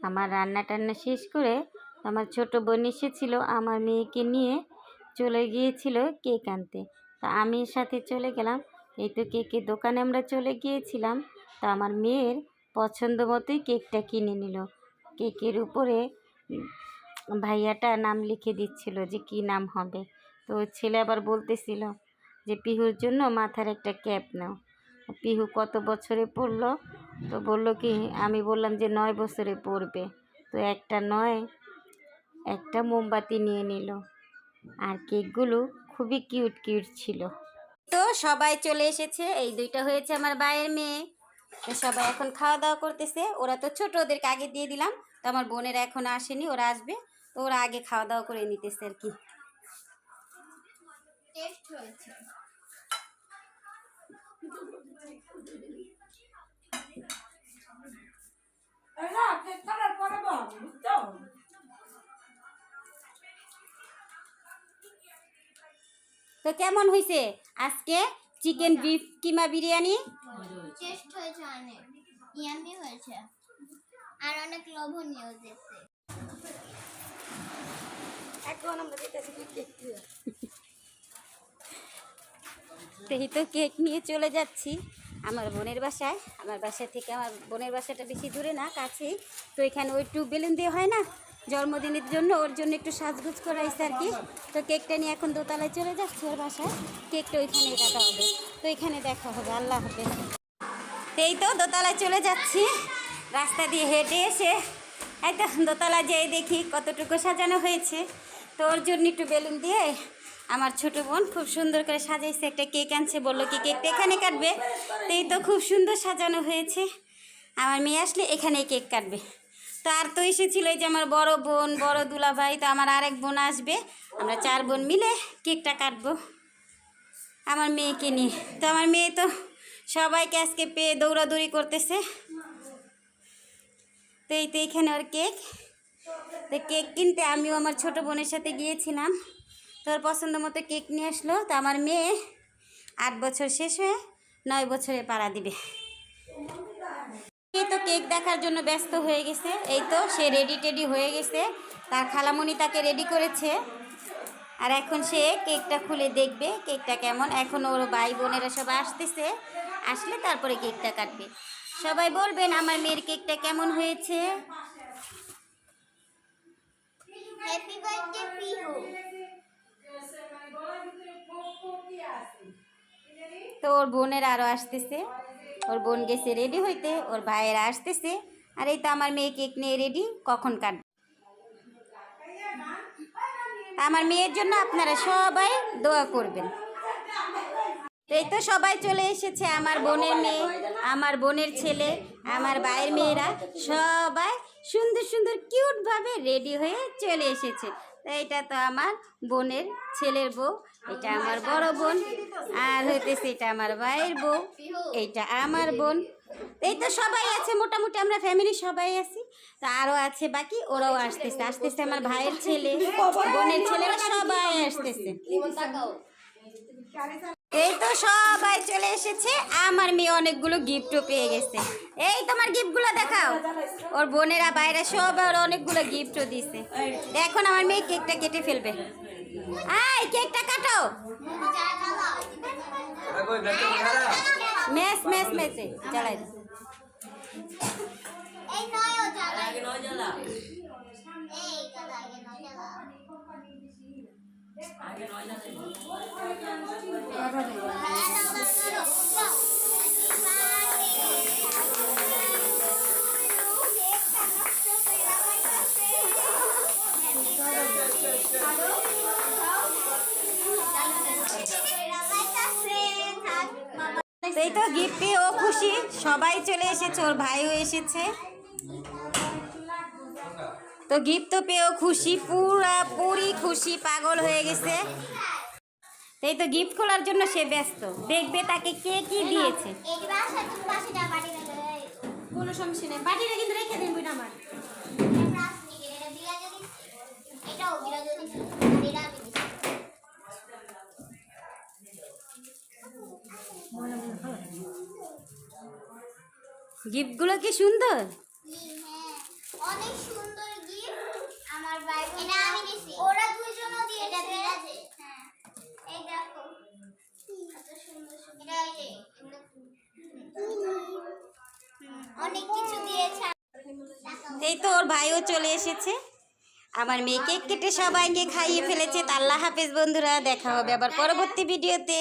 আমার রান্না টান্না শেষ করে আমার ছোট বোন এসেছিল, আমার মেয়েকে নিয়ে চলে গিয়েছিল কেক আনতে। তো আমি এর সাথে চলে গেলাম। এই তো কেকের দোকানে আমরা চলে গিয়েছিলাম। তো আমার মেয়ের পছন্দ মতোই কেকটা কিনে নিল। কেকের উপরে ভাইয়াটা নাম লিখে দিচ্ছিল যে কি নাম হবে। তো ছেলে আবার বলতেছিল যে পিহুর জন্য মাথার একটা ক্যাপ নাও। পিহু কত বছরে পড়লো? তো বলল কি, আমি বললাম যে 9 বছরে পড়বে। তো একটা মোমবাতি নিয়ে নিল। আর কেকগুলো খুবই কিউট কিউট ছিল। তো সবাই চলে এসেছে। এই দুইটা হয়েছে আমার ভাইয়ের মেয়ে। তো সবাই এখন খাওয়া দাওয়া করতেছে। ওরা তো ছোট, ওদেরকে আগে দিয়ে দিলাম। তো আমার বোনেরা এখন আসেনি, ওরা আসবে। তো ওরা আগে খাওয়া দাওয়া করে নিতেছে আর কি। টেস্ট হয়েছে। তো কেমন হয়েছে আজকে চিকেন বিফ কিমা বিরিয়ানি? টেস্ট হয়েছে, অনেক ইয়ামি হয়েছে আর অনেক লোভনীয় দেখতে। এখন আমরা যেতেছি কেক দিয়ে। তো কেক নিয়ে চলে যাচ্ছি আমার বোনের বাসায়। আমার বাসা থেকে আমার বোনের বাসাটা বেশি দূরে না, কাছেই। তো এখানে ওই একটু বেলুন দিয়ে হয় না জন্মদিনের জন্য, ওর জন্য একটু সাজগুজ করাইছে আর কি। তো কেকটা নিয়ে এখন দোতলায় চলে যাচ্ছি ওর বাসায়। কেকটা ওইখানেই কাটা হবে। তো এখানে দেখা হবে। আল্লাহ হাফেজ। এই তো দোতলায় চলে যাচ্ছি। রাস্তা দিয়ে হেঁটে এসে এই তো দোতলায় যেয়ে দেখি কতটুকু সাজানো হয়েছে। তো ওর জন্য একটু বেলুন দিয়ে আমার ছোটো বোন খুব সুন্দর করে সাজাইছে। একটা কেক আনছে, বললো কি কেকটা এখানে কাটবে। তো এই তো খুব সুন্দর সাজানো হয়েছে। আমার মেয়ে আসলে এখানেই কেক কাটবে। তো আর তো এসেছিল এই যে আমার বড় বোন, বড় দুলাভাই। তো আমার আরেক বোন আসবে। আমরা 4 বোন মিলে কেকটা কাটবো আমার মেয়েকে নিয়ে। তো আমার মেয়ে তো সবাইকে আজকে পেয়ে দৌড়াদৌড়ি করতেছে। তো এই তো এখানে ওর কেক। তো কেক কিনতে আমিও আমার ছোট বোনের সাথে গিয়েছিলাম। তো ওর পছন্দ মতো কেক নিয়ে আসলো। তো আমার মেয়ে 8 বছর শেষ হয়ে 9 বছরে পাড়া দিবে। এই তো কেক দেখার জন্য ব্যস্ত হয়ে গেছে। এই তো সে রেডি হয়ে গেছে। তার খালামণি তাকে রেডি করেছে। আর এখন সে কেকটা খুলে দেখবে কেকটা কেমন। এখন ওর ভাই বোনেরা সবাই আসতেছে, আসলে তারপরে কেকটা কাটবে। সবাই বলবেন আমার মেয়ের কেকটা কেমন হয়েছে। Happy birthday Pihu. তো ওর বোনেরা আরও আসতেছে। ওর বোন গেছে রেডি হইতে, ওর ভাইয়েরা আসতেছে। আর এই তো আমার মেয়ে কেক নিয়ে রেডি, কখন কাটবে। আমার মেয়ের জন্য আপনারা সবাই দোয়া করবেন। এই তো সবাই চলে এসেছে। আমার বোনের মেয়ে, আমার বোনের ছেলে, আমার ভাইয়ের মেয়েরা সবাই সুন্দর সুন্দর কিউটভাবে রেডি হয়ে চলে এসেছে। তো এটা তো আমার বোনের ছেলের বউ, এটা আমার বড় বোন, আর হইতেছে এটা আমার ভাইয়ের বউ, এইটা আমার বোন। এই তো সবাই আছে, মোটামুটি আমরা ফ্যামিলি সবাই আছি। তো আরও আছে বাকি, ওরাও আসতেছে। আসতেছে আমার ভাইয়ের ছেলে, বোনের ছেলেরা সবাই আসতেছে। এই তো সবাই চলে এসেছে। আমার মেয়ে অনেকগুলো গিফটও পেয়ে গেছে। এই তোমার গিফটগুলো দেখাও। ওর বোনেরা বাইরে সবাই ওর অনেকগুলো গিফটও দিছে। এখন আমার মেয়ে কেকটা কেটে ফেলবে। আয় কেকটা কাটো। মেসে জ্বালাই দাও। এই নয় ও জ্বালা, আগে নয় জ্বালা, এই জ্বালা আগে নয় জ্বালা, আগে নয় জ্বালা। এই তো গিফট পেয়ে ও খুশি। সবাই চলে এসেছে, ওর ভাইও এসেছে। তো গিফট তো পেয়েও খুশি, পুরি খুশি, পাগল হয়ে গেছে। এই তো গিফট খোলার জন্য সে ব্যস্ত, দেখবে তাকে কে কি দিয়েছে। কোনো সমস্যা নেই, বাটিটা কিন্তু রেখে দিন বুইটা আমার। গিফটগুলো কি সুন্দর। অনেক সুন্দর গিফট আমার ভাই এটা আমি দিছি ওরা দুইজনও দিয়েছে হ্যাঁ এই দেখো কত সুন্দর সুন্দর এটা এই অনেক কিছু দিয়েছে এই তো ওর ভাইও চলে এসেছে, আমার মেয়ে কেক কেটে সবাইকে খাইয়ে ফেলেছে। তা আল্লাহ হাফেজ বন্ধুরা, দেখা হবে আবার পরবর্তী ভিডিওতে।